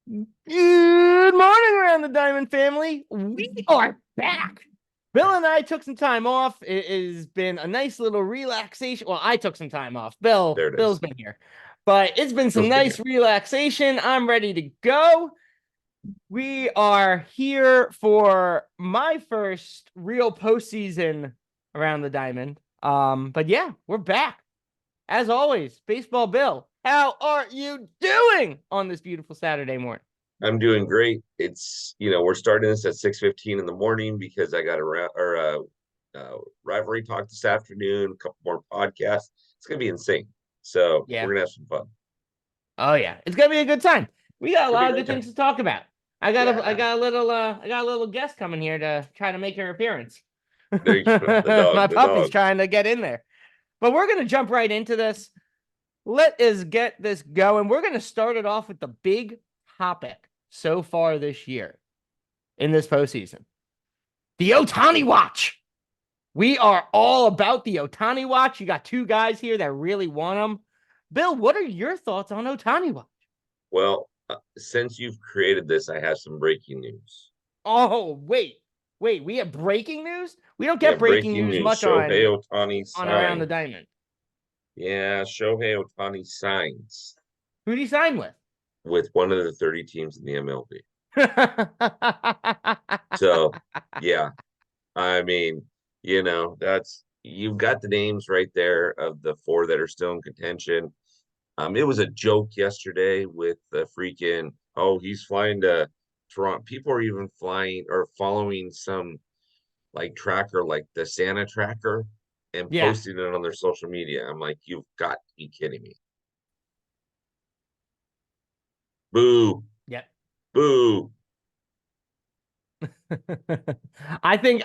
Good morning around the Diamond family. We are back. Bill and I took some time off. It has been a nice little relaxation. Well, I took some time off. There it Bill's is. been here. But it's been some Bill's been nice here. relaxation. I'm ready to go. We are here for my first real postseason around the Diamond. But yeah, we're back. As always, Baseball Bill, how are you doing on this beautiful Saturday morning? I'm doing great. We're starting this at 6:15 in the morning because I got rivalry talk this afternoon, a couple more podcasts. It's gonna be insane. So Yeah. we're gonna have some fun. Oh yeah, it's gonna be a good time. We got a It'll be lot a of great good time. things to talk about. Yeah. I got a little guest coming here to try to make her appearance. There you go. The My dog, the puppy's dog. trying to get in there. But we're gonna jump right into this. Let us get this going. We're gonna start it off with the big topic so far this year in this postseason. The Ohtani watch. We are all about the Ohtani watch. You got two guys here that really want him. Bill, what are your thoughts on Ohtani watch? Well, since you've created this, I have some breaking news. Oh, wait, we have breaking news? We don't Yeah, get breaking breaking news news. much Shohei Ohtani on Around the signed. Diamond. Yeah, Shohei Ohtani signs Who'd he sign with? with one of the 30 teams in the MLB. So, yeah, I mean, that's you've got the names right there of the four that are still in contention. It was a joke yesterday with the freaking, oh, he's flying to Toronto. People are even flying or following some like tracker, like the Santa tracker, and Yeah. posting it on their social media. I'm like, you've got to be kidding me. Boo, Yep. boo. I think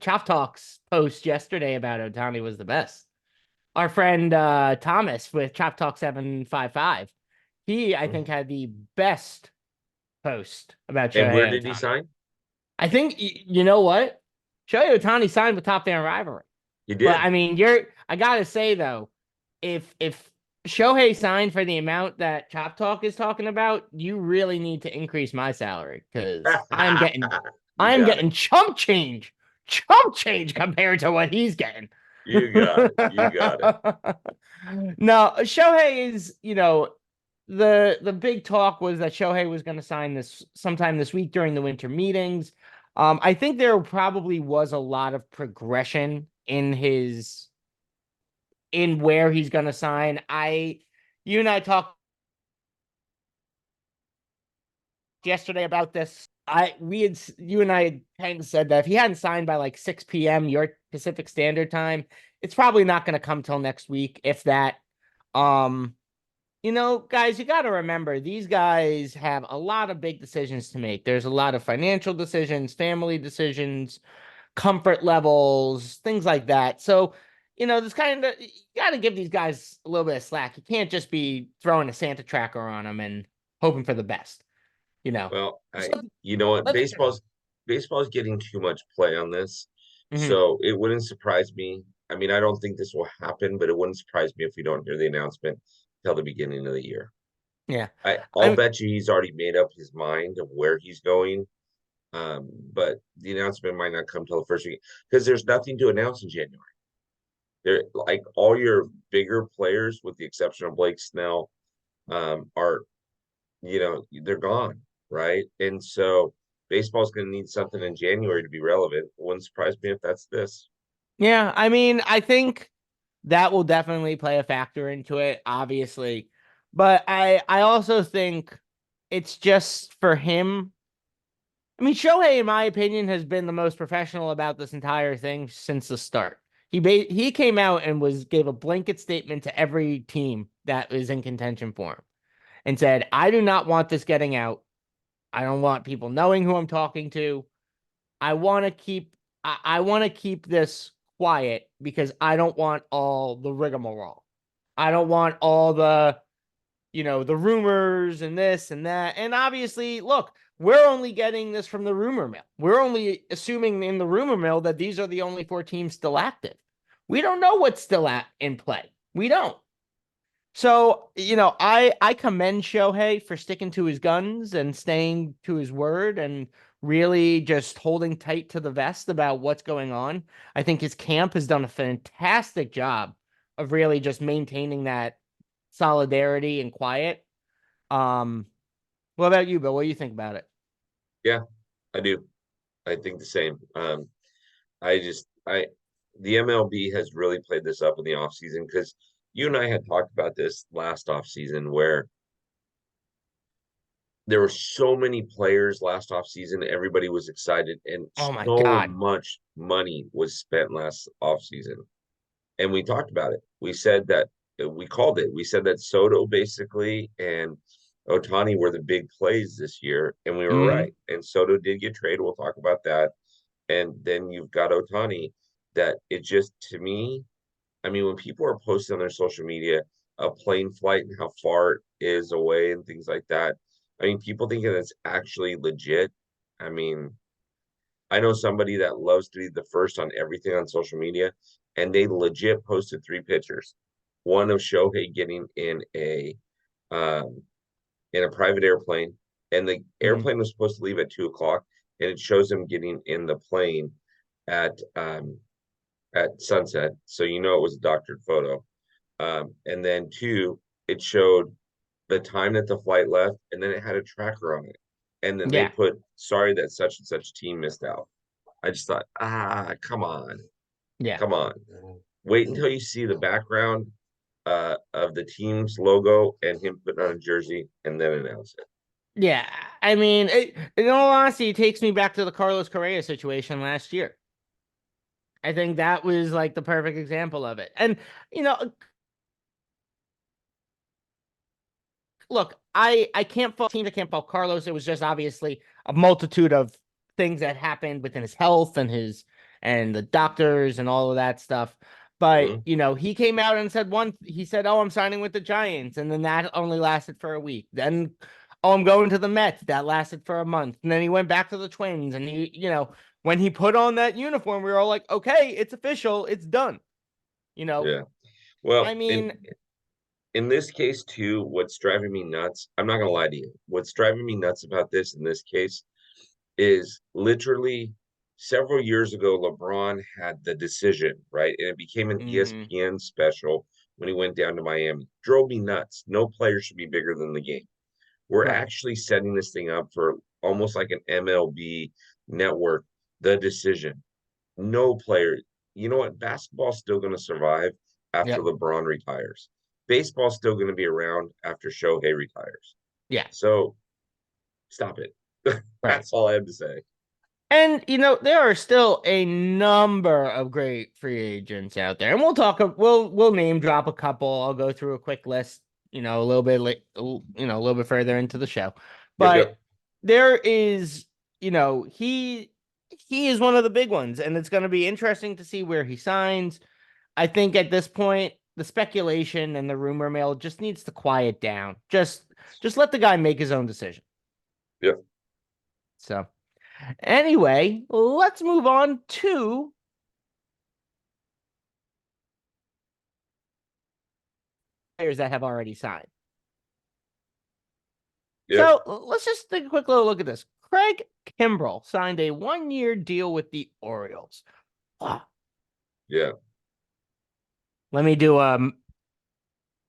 Chop Talk's post yesterday about Otani was the best. Our friend Thomas with Chop Talk 755. He, I think, had the best post about And where Shohei did he Ohtani. sign? I think you know what? Shohei Ohtani signed with TopFanRivalry. He But did. I mean, I gotta say though, if Shohei signed for the amount that Chop Talk is talking about, you really need to increase my salary because You I am got it. getting chump change compared to what he's getting. You got it. You got it. No, Shohei is, the big talk was that Shohei was going to sign this sometime this week during the winter meetings. I think there probably was a lot of progression in where he's going to sign. You and I talked yesterday about this. You and I had kind of said that if he hadn't signed by like 6 p.m. your Pacific Standard Time, it's probably not going to come till next week, if that. Um, guys, you got to remember these guys have a lot of big decisions to make. There's a lot of financial decisions, family decisions, comfort levels, things like that. So, this kind of you got to give these guys a little bit of slack. You can't just be throwing a Santa tracker on them and hoping for the best. You know, Well, just you know what? let the Baseball's getting too much play on this, Mhm. so it wouldn't surprise me. I mean, I don't think this will happen, but it wouldn't surprise me if we don't hear the announcement till the beginning of the year. Yeah, I'll I'm bet you he's already made up his mind of where he's going. But the announcement might not come till the first week because there's nothing to announce in January. There, like all your bigger players, with the exception of Blake Snell, are they're gone, right? And so baseball's going to need something in January to be relevant. Wouldn't surprise me if that's this. Yeah, I mean, I think that will definitely play a factor into it, obviously. But I also think it's just for him. I mean, Shohei, in my opinion, has been the most professional about this entire thing since the start. He came out and gave a blanket statement to every team that was in contention for him and said, "I do not want this getting out. I don't want people knowing who I'm talking to. I want to keep I want to keep this quiet because I don't want all the rigmarole. I don't want all the rumors and this and that. And obviously, look, we're only getting this from the rumor mill. We're only assuming in the rumor mill that these are the only four teams still active. We don't know what's still in play. We don't. So, I commend Shohei for sticking to his guns and staying to his word and really just holding tight to the vest about what's going on. I think his camp has done a fantastic job of really just maintaining that solidarity and quiet. Um, what about you, Bill? What do you think about it? Yeah, I do. I think the same. I just I the MLB has really played this up in the offseason because you and I had talked about this last offseason where there were so many players last offseason, everybody was excited, and Oh my so God. much money was spent last offseason. And we talked about it. We said that we called it. We said that Soto basically and Ohtani were the big plays this year, and we were Hmm. right. And Soto did get traded. We'll talk about that. And then you've got Ohtani that it just to me, I mean, when people are posting on their social media a plane flight and how far it is away and things like that, I mean, people thinking that's actually legit. I mean, I know somebody that loves to be the first on everything on social media, and they legit posted three pictures. One of Shohei getting um in a private airplane, and the Hmm. airplane was supposed to leave at 2 o'clock, and it shows him getting in the plane at at sunset. So you know it was a doctored photo. And then two, it showed the time that the flight left, and then it had a tracker on it. And then they Yeah. put, sorry that such and such team missed out. I just thought, come on, Yeah. come on. Wait until you see the background of the team's logo and him putting on a jersey, and then announce it. Yeah. I mean, in all honesty, it takes me back to the Carlos Correa situation last year. I think that was like the perfect example of it. And, you know, look, I can't fault teams. I can't fault Carlos. It was just obviously a multitude of things that happened within his health and the doctors and all of that stuff. But Hmm. he came out and said he said, "Oh, I'm signing with the Giants," and then that only lasted for a week. Then, "Oh, I'm going to the Mets." That lasted for a month, and then he went back to the Twins. And when he put on that uniform, we were all like, "Okay, it's official. It's done." You know, Yeah. I Well, mean, in this case too, what's driving me nuts, I'm not gonna lie to you. What's driving me nuts about this in this case is literally several years ago, LeBron had the decision, right? And it became an mhm, ESPN special when he went down to Miami. Drove me nuts. No player should be bigger than the game. We're right. actually setting this thing up for almost like an MLB network, the decision. No player, you know what? Basketball's still going to survive after Yep. LeBron retires. Baseball's still going to be around after Shohei retires. Yeah. So stop it. Right. That's all I have to say. And there are still a number of great free agents out there, and we'll name drop a couple. I'll go through a quick list, a little bit a little bit further into the show. Yep, But yep. there is, he is one of the big ones, and it's going to be interesting to see where he signs. I think at this point, the speculation and the rumor mill just needs to quiet down. Just let the guy make his own decision. Yep. So. Anyway, let's move on to players that have already signed. Yep. So let's just take a quick little look at this. Craig Kimbrell signed a 1-year deal with the Orioles. Wow. Yeah. Let me do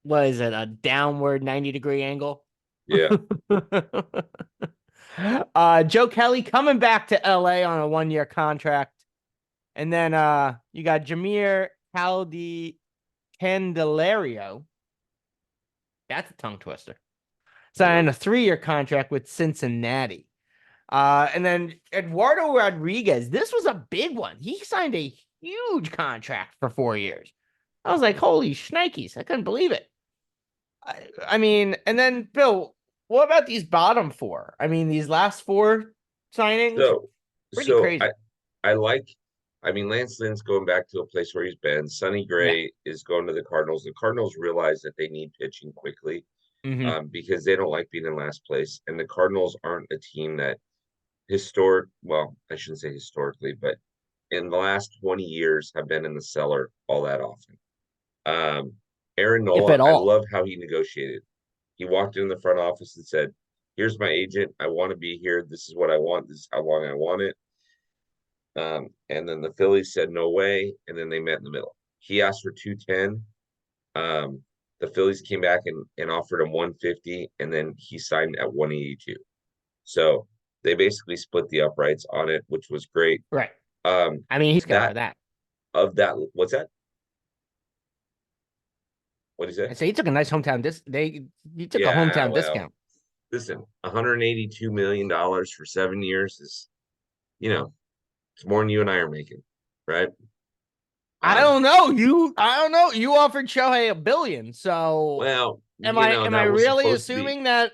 what is it? A downward 90-degree angle. Yeah. Joe Kelly coming back to LA on a 1-year contract. And then you got Jameer Candelario. That's a tongue twister. Yeah. Signed a 3-year contract with Cincinnati. And then Eduardo Rodriguez, this was a big one. He signed a huge contract for 4 years. I was like, holy shnikes. I couldn't believe it. I mean, and then Bill, what about these bottom four? I mean, these last four signings, So, pretty so crazy. I like, I mean, Lance Lynn's going back to a place where he's been. Sonny Yeah. Gray is going to the Cardinals. The Cardinals realize that they need pitching quickly Hmm. because they don't like being in last place. And the Cardinals aren't a team that well, I shouldn't say historically, but in the last 20 years have been in the cellar all that often. Um, Aaron if Nola, at I all. love how he negotiated. He walked in the front office and said, "Here's my agent. I want to be here. This is what I want. This is how long I want it." And then the Phillies said no way, and then they met in the middle. He asked for 210. Um, the Phillies came back and offered him 150, and then he signed at 182. So they basically split the uprights on it, which was great. Right. Um, I mean, he's got for that that. of that, what's that? What is I it? say he took a nice hometown he took a Yeah, hometown well, discount. listen, $182 million for 7 years is, you know, it's more than you and I are making, right? I Um, don't know. I don't know. You offered Shohei $1 billion. So well, am I that was really supposed to be assuming that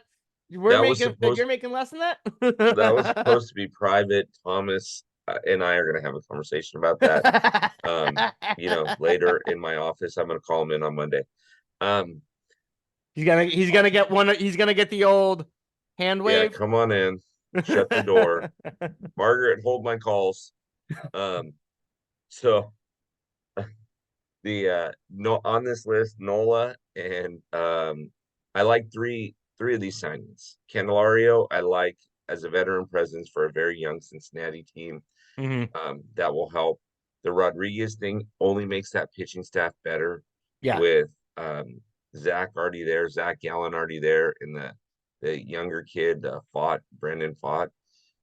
that was you're supposed making less than that was that? supposed to be private. Thomas and I are going to have a conversation about that. Later in my office, I'm going to call him in on Monday. Um, He's gonna get the old hand yeah, wave. come on in, shut the door, Margaret, hold my calls. Um, so the no on this list, Nola and I like three of these signings. Candelario, I like as a veteran presence for a very young Cincinnati team. Mhm. That will help. The Rodriguez thing only makes that pitching staff better Yeah. with Zach already there, Zach Gallen already there, and the younger kid fought Brandon fought.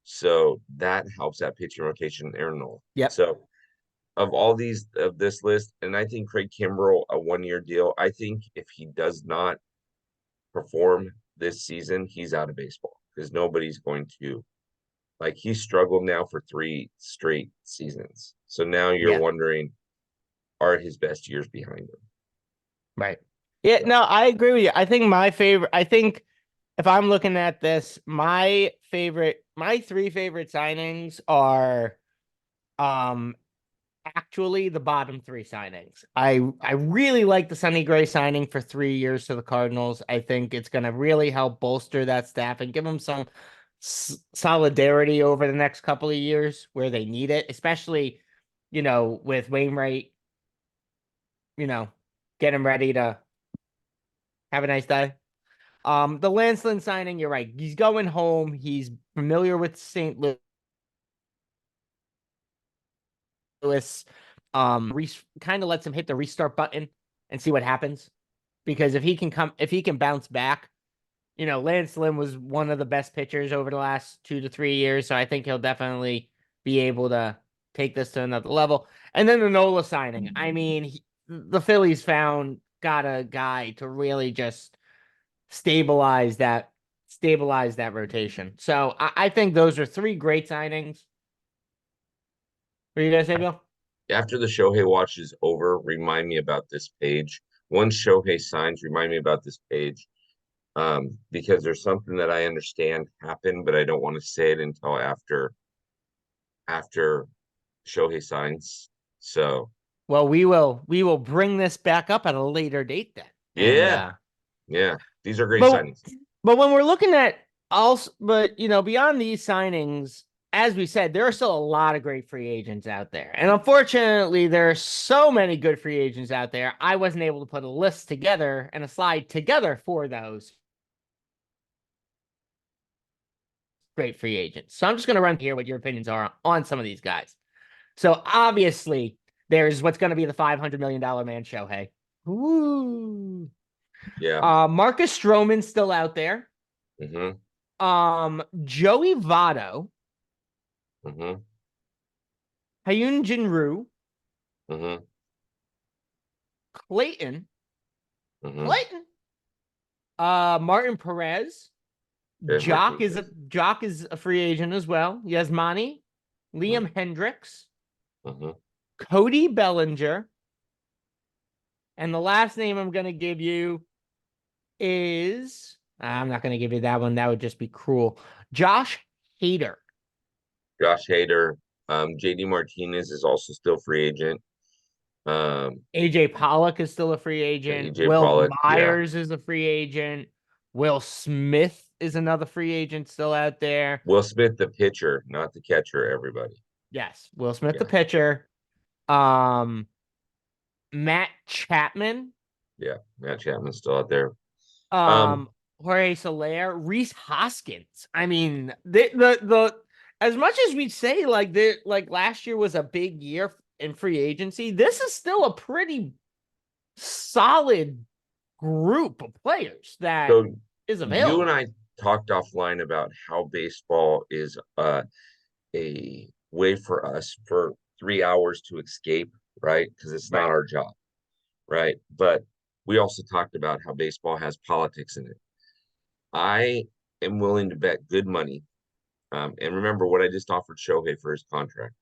So that helps that pitching rotation, Aaron Nola. Yep. So of all these of this list, and I think Craig Kimbrell a 1 year deal. I think if he does not perform this season, he's out of baseball because nobody's going to like he struggled now for 3 straight seasons. So now you're Yeah. wondering, are his best years behind him? Right. Yeah, So no, I agree with you. I think if I'm looking at this, my three favorite signings are um actually the bottom three signings. I really like the Sonny Gray signing for 3 years to the Cardinals. I think it's going to really help bolster that staff and give them some solidarity over the next couple of years where they need it, especially with Wainwright, you know, getting ready to have a nice day. The Lancelin signing, you're right. He's going home. He's familiar with St. Louis. Kind of lets him hit the restart button and see what happens. Because if he can bounce back, Lance Lynn was one of the best pitchers over the last 2 to 3 years. So I think he'll definitely be able to take this to another level. And then the Nola signing. I mean, the Phillies got a guy to really just stabilize that rotation. So I think those are three great signings. What are you gonna say, Bill? after the Shohei watch is over, remind me about this page. Once Shohei signs, remind me about this page. Because there's something that I understand happened, but I don't want to say it until after Shohei signs. So Well, we will bring this back up at a later date then. And yeah, yeah, these are great but signings. but when we're looking at also but beyond these signings, as we said, there are still a lot of great free agents out there. And unfortunately, there are so many good free agents out there. I wasn't able to put a list together and a slide together for those great free agents. So I'm just going to run here what your opinions are on some of these guys. So obviously, there's what's going to be the $500 million man, Shohei. Woo. Yeah. Marcus Stroman's still out there. Mm-hmm. Joey Votto, Mm-hmm. Hyun Jin Ryu, Mm-hmm. Clayton, Mm-hmm. Clayton, Martin Perez, There's Martinez. Jock is a free agent as well. Yasmani, Mm-hmm. Liam Hendricks, Mm-hmm. Cody Bellinger, and the last name I'm going to give you is I'm not going to give you that one. That would just be cruel. Josh Hader. Josh Hader. JD Martinez is also still free agent. AJ Pollock is still a free agent. EJ Will Pollock, yeah. Myers is a free agent. Will Smith is another free agent still out there. Will Smith, the pitcher, not the catcher, everybody. Yes, Will Smith, the Yeah. pitcher. Um, Matt Chapman. Yeah, Matt Chapman's still out there. Um, Um, Jorge Soler, Reese Hoskins. I mean, the as much as we say like last year was a big year in free agency, this is still a pretty solid group of players that so is you and available. I talked offline about how baseball is a way for us for 3 hours to escape, right? Because it's not Right. our job, right? But we also talked about how baseball has politics in it. I am willing to bet good money. And remember what I just offered Shohei for his contract,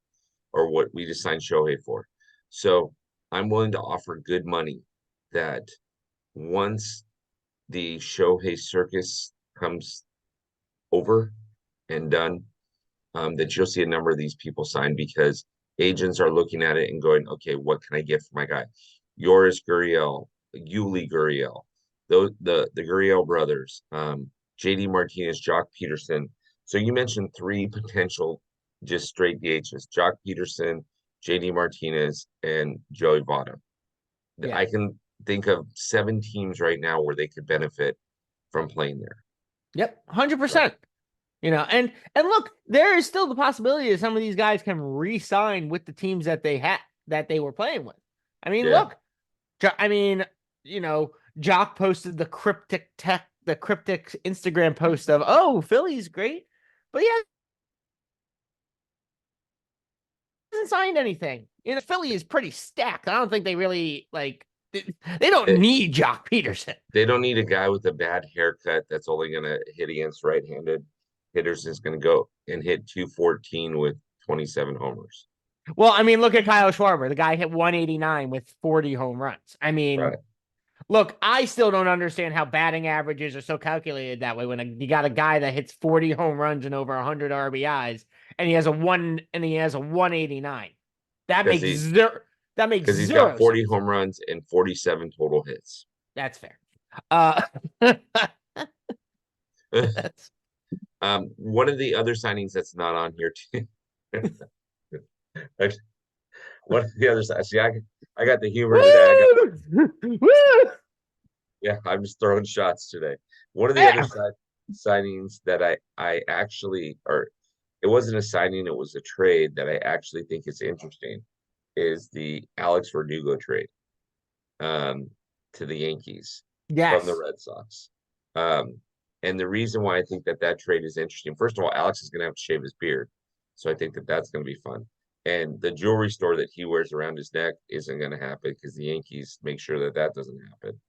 or what we just signed Shohei for. So I'm willing to offer good money that once the Shohei circus comes over and done, that you'll see a number of these people sign because agents are looking at it and going, okay, what can I get for my guy? Yoris Gurriel, Yuli Gurriel, the Gurriel brothers, JD Martinez, Jock Peterson. So you mentioned three potential just straight DHs: Jock Peterson, JD Martinez, and Joey Votto. Yeah. I can think of 7 teams right now where they could benefit from playing there. Yep. Right. 100%. And look, there is still the possibility that some of these guys can re-sign with the teams that they were playing with. I mean, Yeah. look, I mean, Jock posted the cryptic Instagram post of, "Oh, Philly's great," but he hasn't signed anything. Philly is pretty stacked. I don't think they really they don't It, need Jock Peterson. They don't need a guy with a bad haircut that's only going to hit against right-handed hitters. Is going to go and hit 214 with 27 homers. Well, I mean, look at Kyle Schwarber. The guy hit 189 with 40 home runs. I mean, Right. look, I still don't understand how batting averages are so calculated that way when you got a guy that hits 40 home runs and over 100 RBIs and he has a 189. That Because makes he zero that makes because he's got zero 40 sense. home runs and 47 total hits. That's fair. Uh that's One of the other signings that's not on here too. One of the other sides. See, I got the humor today. I got woo! Woo! Yeah, I'm just throwing shots today. One of the other Yeah. signings that I actually, or it wasn't a signing, it was a trade that I actually think is interesting, is the Alex Verdugo trade um, to the Yankees from the Yes. Red Sox. Um, and the reason why I think that that trade is interesting, first of all, Alex is going to have to shave his beard, so I think that that's going to be fun. And the jewelry store that he wears around his neck isn't going to happen because the Yankees make sure that that doesn't happen.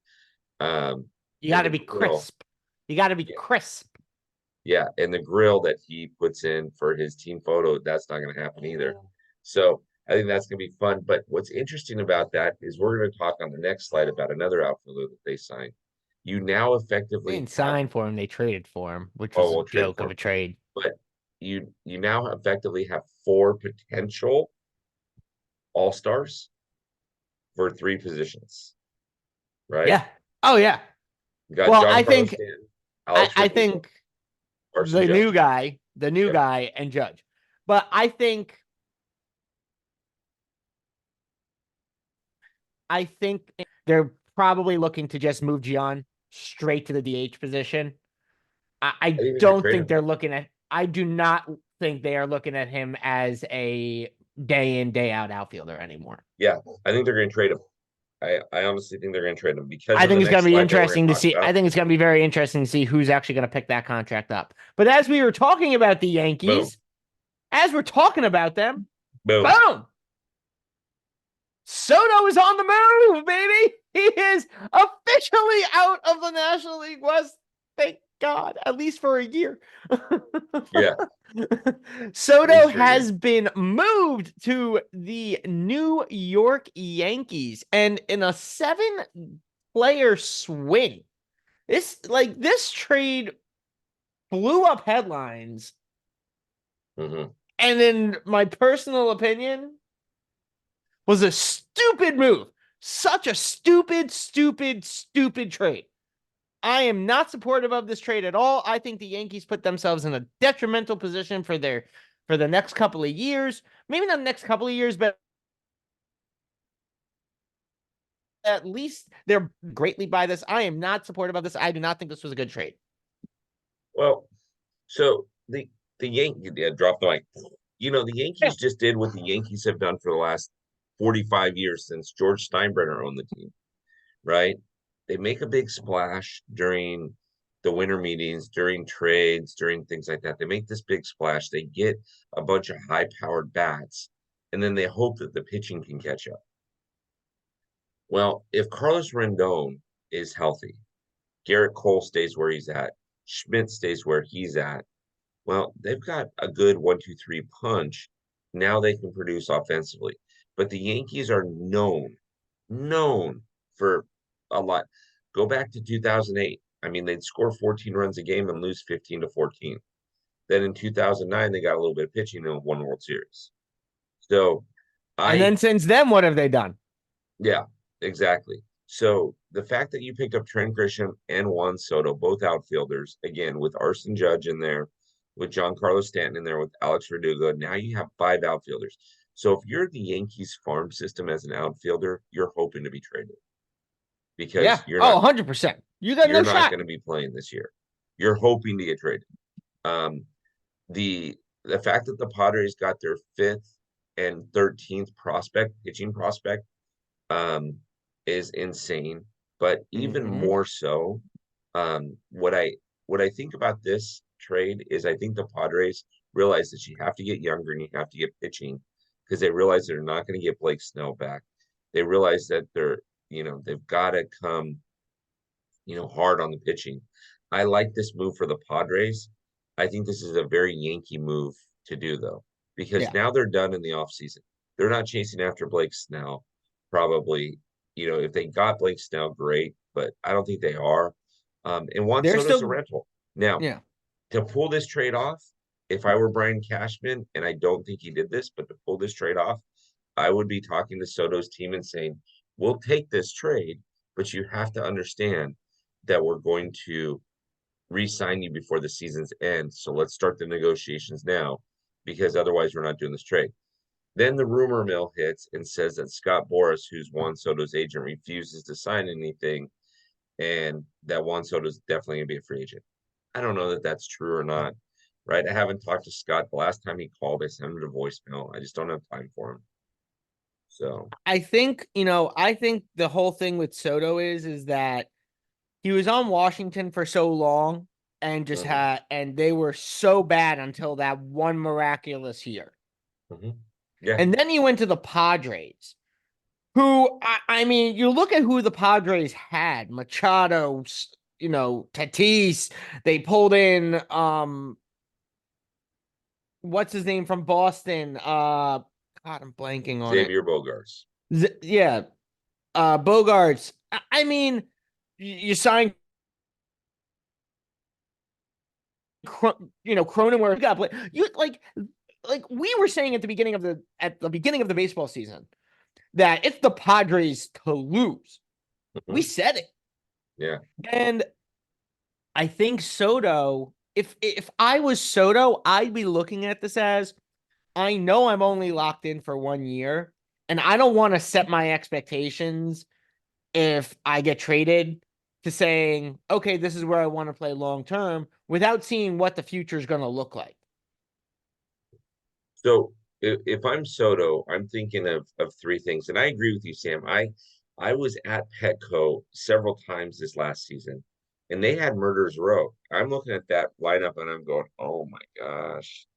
Um, You got and to the be grill, crisp. You got to be yeah, crisp. yeah, and the grill that he puts in for his team photo, that's not going to happen either. So I think that's going to be fun. But what's interesting about that is we're going to talk on the next slide about another outfielder that they signed. You now They effectively didn't have, sign for him. They traded for him, which was oh, a we'll trade joke for of him, a trade. but you now effectively have four potential all stars for three positions, right? Yeah. Oh yeah. You got Well, I Giancarlo think Stanton, I, Alex I Verdugo, think Carson Judge. the new Yep. guy and Judge. But I think they're probably looking to just move Gian straight to the DH position. I I think they're going to don't trade think him. they're looking at I do not think they are looking at him as a day in, day out outfielder anymore. Yeah, I think they're going to trade him. I honestly think they're going to trade him because of the next slide that we're going to talk I about. think it's going to be very interesting to see who's actually going to pick that contract up. But as we were talking about the Boom, Yankees, as we're talking about them, boom. boom, Soto is on the move, baby. He is officially out of the National League West. Thank God, at least for a year. Yeah, at Soto least for a year. has been moved to the New York Yankees, and in a 7-player swing, this trade blew up headlines. Hmm. And in my personal opinion, was a stupid move. Such a stupid trade. I am not supportive of this trade at all. I think the Yankees put themselves in a detrimental position for the next couple of years. Maybe not the next couple of years, but at least they're greatly by this. I am not supportive of this. I do not think this was a good trade. Well, so the Yankees dropped the mic. The Yeah. Yankees just did what the Yankees have done for the last 45 years since George Steinbrenner owned the team, right? They make a big splash during the winter meetings, during trades, during things like that. They make this big splash. They get a bunch of high-powered bats, and then they hope that the pitching can catch up. Well, if Carlos Rendon is healthy, Garrett Cole stays where he's at, Schmidt stays where he's at, well, they've got a good 1, 2, 3 punch. Now they can produce offensively. But the Yankees are known for a lot. Go back to 2008. I mean, they'd score 14 runs a game and lose 15 to 14. Then in 2009, they got a little bit of pitching and won World Series. So And I then since then, what have they done? Yeah, exactly. So the fact that you picked up Trent Grisham and Juan Soto, both outfielders, again, with Arson Judge in there, with Giancarlo Stanton in there, with Alex Verdugo, now you have 5 outfielders. So if you're the Yankees farm system as an outfielder, you're hoping to be traded Yeah. because you're Oh, not 100%. You got you're no not shot. going to be playing this year. You're hoping to get traded. Um, the fact that the Padres got their fifth and 13th pitching prospect, um, is insane. But even Mm-hmm. more so, what I think about this trade is I think the Padres realize that you have to get younger and you have to get pitching because they realize they're not going to get Blake Snell back. They realize that they've got to come, hard on the pitching. I like this move for the Padres. I think this is a very Yankee move to do though, because Yeah. now they're done in the offseason. They're not chasing after Blake Snell. Probably, if they got Blake Snell, great, but I don't think they are. And Juan They're Soto's a still, rental. Now, yeah. to pull this trade off, if I were Brian Cashman, and I don't think he did this, but to pull this trade off, I would be talking to Soto's team and saying, we'll take this trade, but you have to understand that we're going to re-sign you before the season's end. So let's start the negotiations now, because otherwise we're not doing this trade. Then the rumor mill hits and says that Scott Boras, who's Juan Soto's agent, refuses to sign anything, and that Juan Soto's definitely gonna be a free agent. I don't know that that's true or not, right? I haven't talked to Scott. The last time he called, I sent him a voicemail. I just don't have time for him. So, I think the whole thing with Soto is that he was on Washington for so long and mhm, and they were so bad until that one miraculous year. mhm. Yeah, And then he went to the Padres, who, I mean, you look at who the Padres had Machado, Tatis. They pulled in, what's his name from Boston? God, I'm blanking on it. Xavier Bogarts. Yeah, Bogarts. I mean, you sign, Cronenworth. You got play. You like we were saying at the beginning of the baseball season that it's the Padres to lose. We Mhm. said it, Yeah. and I think Soto. If I was Soto, I'd be looking at this as I know I'm only locked in for 1 year, and I don't want to set my expectations if I get traded to saying, okay, this is where I want to play long term without seeing what the future is going to look like. So if I'm Soto, I'm thinking of three things, and I agree with you, Sam. I was at Petco several times this last season, and they had Murderers Row. I'm looking at that lineup, and I'm going, "Oh my gosh!"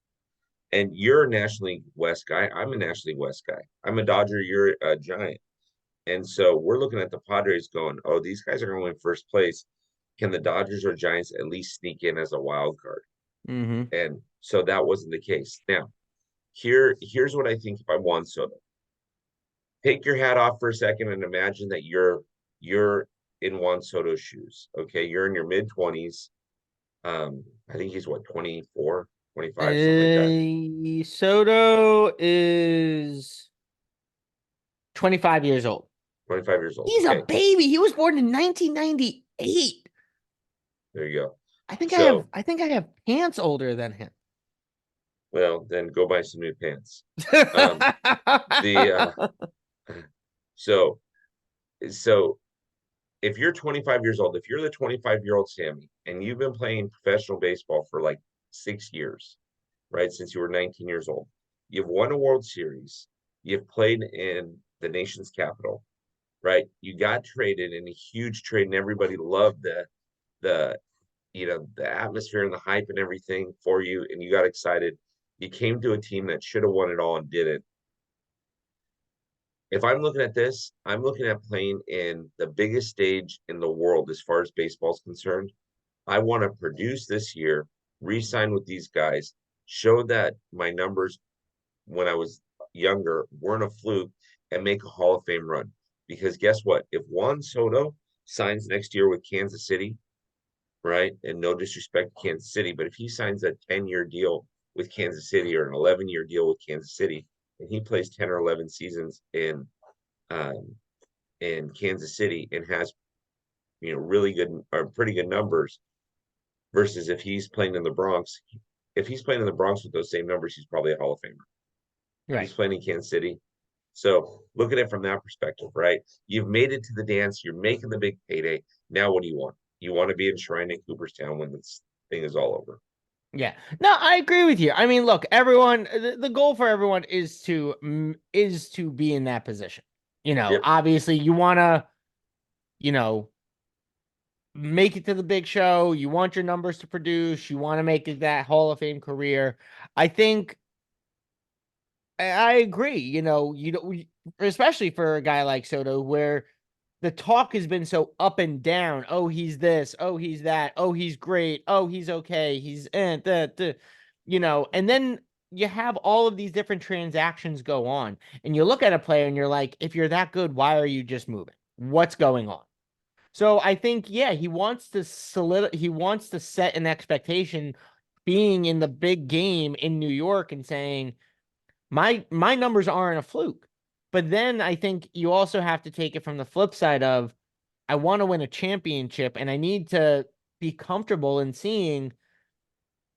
And you're a National League West guy. I'm a National League West guy. I'm a Dodger. You're a Giant, and so we're looking at the Padres, going, "Oh, these guys are going to win first place. Can the Dodgers or Giants at least sneak in as a wild card?" Mm-hmm. And so that wasn't the case. Now here's what I think if I want Soto. Take your hat off for a second and imagine that you're in Juan Soto's shoes. Okay, you're in your mid 20s. I think he's what, 24, 25, something like that. Soto is 25 years old. 25 years old. He's a Okay, baby. He was born in 1998. there you go. I think I have So, I think I have pants older than him. well, then go buy some new pants. Um, the so So if you're 25 years old, if you're the 25-year-old Sammy, and you've been playing professional baseball for like 6 years, right, since you were 19 years old, you've won a World Series, you've played in the nation's capital, right? You got traded in a huge trade, and everybody loved the the atmosphere and the hype and everything for you, and you got excited. You came to a team that should have won it all and didn't. If I'm looking at this, I'm looking at playing in the biggest stage in the world as far as baseball is concerned. I want to produce this year, re-sign with these guys, show that my numbers when I was younger weren't a fluke, and make a Hall of Fame run. Because guess what? If Juan Soto signs next year with Kansas City, right? And no disrespect to Kansas City, but if he signs a 10-year deal with Kansas City or an 11-year deal with Kansas City, and he plays 10 or 11 seasons um, in Kansas City and has really good or pretty good numbers, versus if he's playing in the Bronx, if he's playing in the Bronx with those same numbers, he's probably a Hall of Famer. Right. He's playing in Kansas City. So look at it from that perspective, right? You've made it to the dance, you're making the big payday. Now what do you want? You want to be enshrined in Cooperstown when this thing is all over. Yeah. No, I agree with you. I mean, look, everyone, the goal for everyone is to be in that position. Yep, Obviously you want to, you know, make it to the big show. You want your numbers to produce. You want to make it that Hall of Fame career. I think I agree. You don't, especially for a guy like Soto, where the talk has been so up and down. Oh, he's this. Oh, he's that. Oh, he's great. Oh, he's okay. He's that. And then you have all of these different transactions go on, and you look at a player and you're like, if you're that good, why are you just moving? What's going on? So I think, yeah, he wants to set an expectation being in the big game in New York and saying, my numbers aren't a fluke. But then I think you also have to take it from the flip side of I want to win a championship and I need to be comfortable in seeing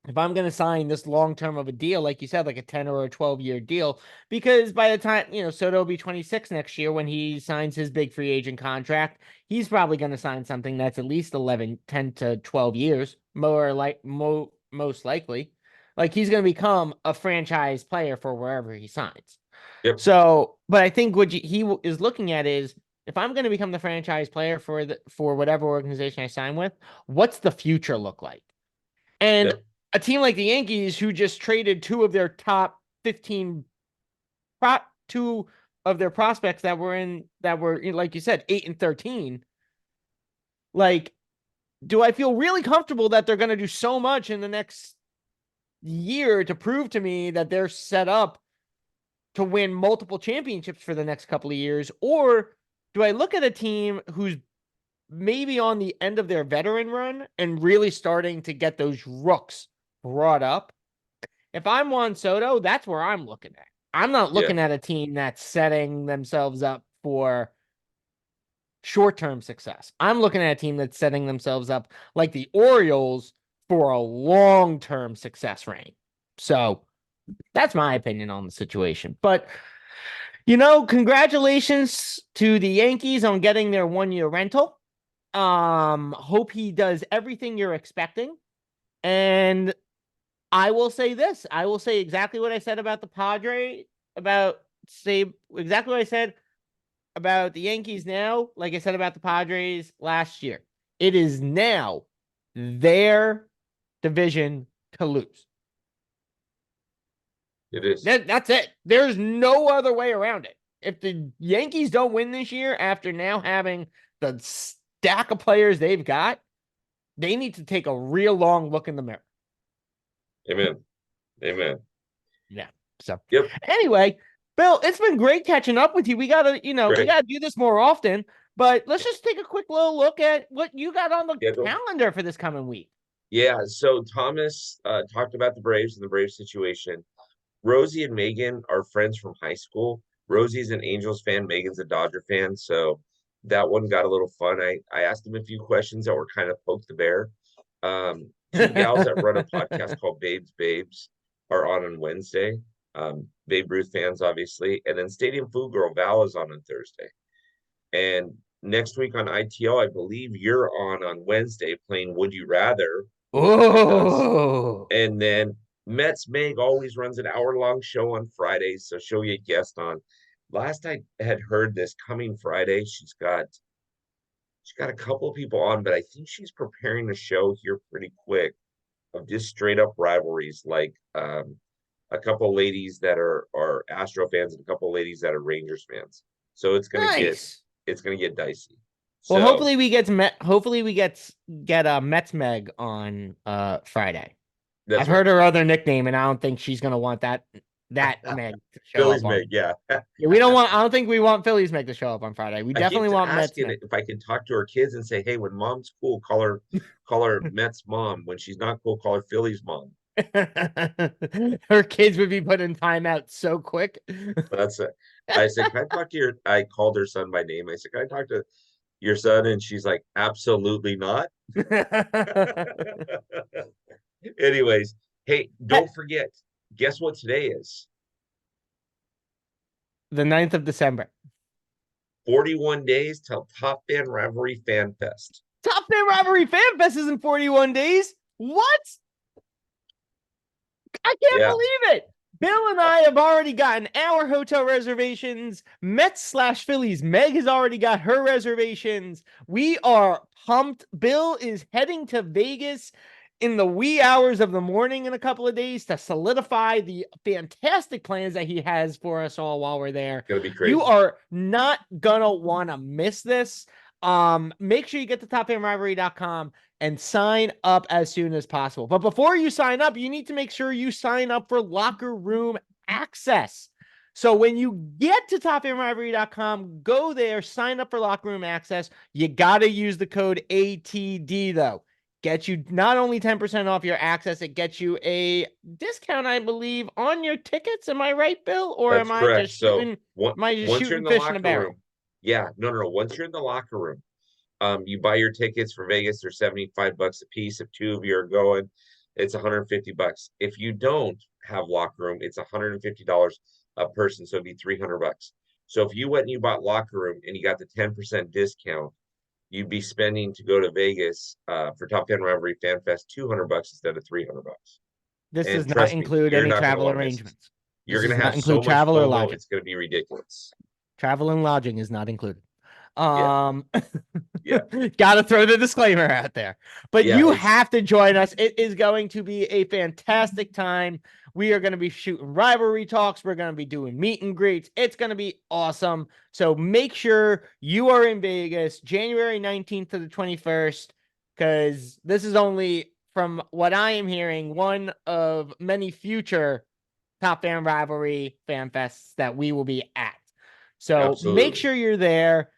if I'm going to sign this long term of a deal, like you said, like a 10 or a 12-year deal, because by the time, Soto will be 26 next year when he signs his big free agent contract, he's probably going to sign something that's at least 11, 10 to 12 years, most likely. Like he's going to become a franchise player for wherever he signs. yep, So, but I think what he is looking at is if I'm going to become the franchise player for whatever organization I sign with, what's the future look like? And yep, a team like the Yankees, who just traded two of their top 15 two of their prospects that were like you said 8 and 13, like, do I feel really comfortable that they're going to do so much in the next year to prove to me that they're set up to win multiple championships for the next couple of years? Or do I look at a team who's maybe on the end of their veteran run and really starting to get those rooks brought up? If I'm Juan Soto, that's where I'm looking at. I'm not yeah, looking at a team that's setting themselves up for short-term success. I'm looking at a team that's setting themselves up like the Orioles for a long-term success reign. So that's my opinion on the situation. But congratulations to the Yankees on getting their 1-year rental. Hope he does everything you're expecting. And I will say this. I will say exactly what I said about the say exactly what I said about the Yankees now, like I said about the Padres last year. It is now their division to lose. it is. That's it. There's no other way around it. If the Yankees don't win this year after now having the stack of players they've got, they need to take a real long look in the mirror. Amen. Amen. Yeah. So Yep. anyway, Bill, it's been great catching up with you. We Great. gotta do this more often, but let's just take a quick little look at what you got on the Schedule. calendar for this coming week. Yeah. So Thomas talked about the Braves and the Braves situation. Rosie and Megan are friends from high school. Rosie's an Angels fan, Megan's a Dodger fan. So that one got a little fun. I asked him a few questions that were kind of poke the bear. Two gals that run a podcast called Babes are on Wednesday. Babe Ruth fans, obviously. And then Stadium Food Girl Val is on Thursday. And next week on ITL, I believe you're on Wednesday playing Would You Rather with us. Oh, And then Mets Meg always runs an hour-long show on Fridays, so she'll get guest on. Last I had heard this coming Friday, she's got a couple of people on, but I think she's preparing a show here pretty quick of just straight up rivalries, like a couple of ladies that are Astro fans and a couple of ladies that are Rangers fans. So nice. it's gonna get dicey. Well, So hopefully we get Mets Meg on Friday. I've that's right. heard her other nickname, and I don't think she's gonna want that Meg to show Phillies up Meg, on. yeah. Yeah, we don't want. I don't think we want Phillies Meg to show up on Friday. We I keep definitely want Mets asking Meg. if I can talk to her kids and say, hey, when mom's cool, call her Mets mom. When she's not cool, call her Phillies mom. Her kids would be put in timeout so quick. That's it. I said, can I talk to your I called her son by name. I said, can I talk to your son? And she's like, absolutely not. Anyways, hey, don't forget, guess what today is? The 9th of December. 41 days till TopFanRivalry Fan Fest. TopFanRivalry Fan Fest is in 41 days. What? I can't Yeah, believe it. Bill and I have already gotten our hotel reservations. Mets/Phillies. Meg has already got her reservations. We are pumped. Bill is heading to Vegas in the wee hours of the morning in a couple of days to solidify the fantastic plans that he has for us all while we're there. it's gonna be You crazy. are not gonna want to miss this. Make sure you get to topfanrivalry.com and sign up as soon as possible. But before you sign up, you need to make sure you sign up for locker room access. So when you get to topfanrivalry.com, go there, sign up for locker room access. You got to use the code ATD though. Get you not only 10% off your access, it gets you a discount, I believe, on your tickets. Am I right, Bill? Or That's am I correct. just So shooting am I just once you're in shooting the fish in a locker barrel? room, yeah, no. Once you're in the locker room, you buy your tickets for Vegas. They're $75 a piece. If two of you are going, it's $150. If you don't have locker room, it's $150 a person, so it'd be $300. So if you went and you bought locker room and you got the 10% discount, you'd be spending to go to Vegas for Top 10 Rivalry Fan Fest $200 instead of $300. This does And not trust me, include you're any not going to travel want to miss it. arrangements. You're This going does to not have so include much travel or FOMO, lodging. it's going to be ridiculous. Travel and lodging is not included. Yeah, yeah, Gotta throw the disclaimer out there. But yeah. you It's have to join us. It is going to be a fantastic time. We are going to be shooting rivalry talks. We're going to be doing meet and greets. It's going to be awesome. So make sure you are in Vegas January 19th to the 21st, because this is only, from what I am hearing, one of many future Top Fan Rivalry fan fests that we will be at. So make absolutely. sure you're there.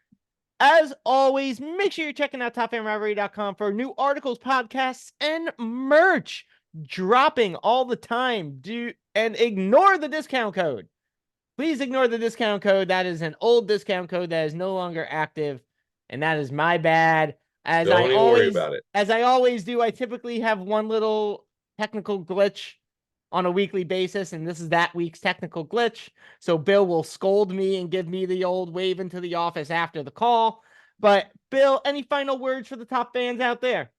As always, make sure you're checking out topfanrivalry.com for new articles, podcasts, and merch dropping all the time. And ignore the discount code. Please ignore the discount code. That is an old discount code that is no longer active, and that is my bad. Don't even worry about it. As I always do, I typically have one little technical glitch on a weekly basis, and this is that week's technical glitch. So Bill will scold me and give me the old wave into the office after the call. But Bill, any final words for the top fans out there?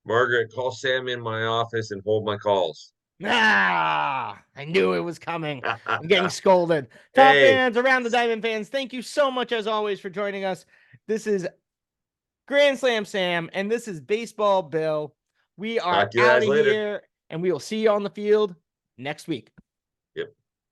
Margaret, call Sam in my office and hold my calls. Ah, I knew it was coming. I'm getting scolded. Top Hey, fans, around the diamond fans, thank you so much as always for joining us. This is Grand Slam Sam, and this is Baseball Bill. We are talk to you out guys of later. here, and we will see you on the field next week.